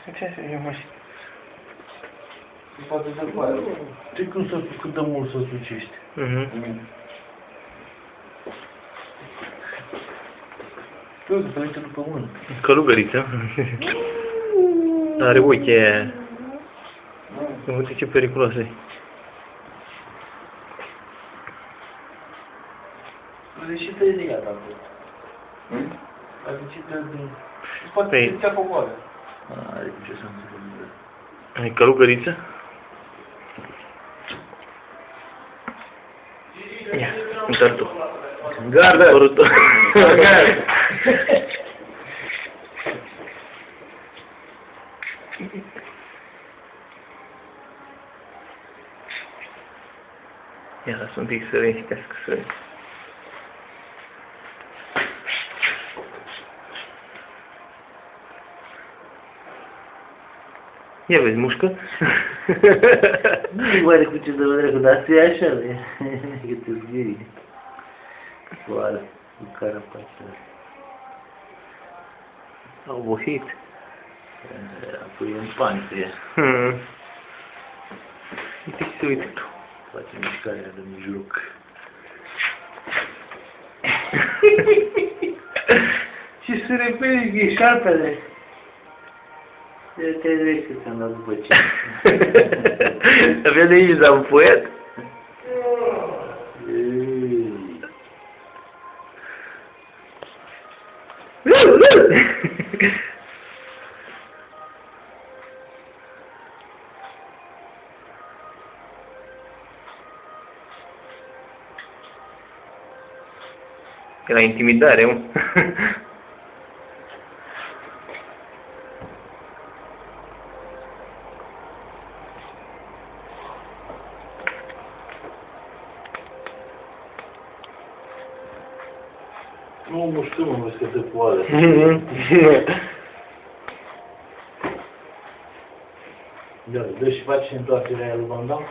Ce se mă și... Poate să poate. De cum să cât de mult să sucești? Tu, să uite după mână. Călugăriță. Are ochii aia. Uite ce periculoasă e. Deși te ridicat acolo. Adică te din... Poate să ți-a popoară. Are ce să întâmplă. Ai călugăriță? Ia, întorc tu. Gardă! Părul Gardă! Ia, lasă un pic să liniștească, să vezi. Ia vezi, mușcă? Nu oare cu ce să vă dracu, dar să-i așa, că te zgârie. Soară, cu carapacea. A obosit. Apoi e în panică ea. Uite ce se uită tu. Face mișcarea de mijloc. Și se repede ghișatele. Te vezi că ți-am dat după ce. Abia de aici s-a împuiat. E la intimidare, mă. Nu știu, mă, că te poate. Da, dă și faci întoarcerea aia lui Van Damme?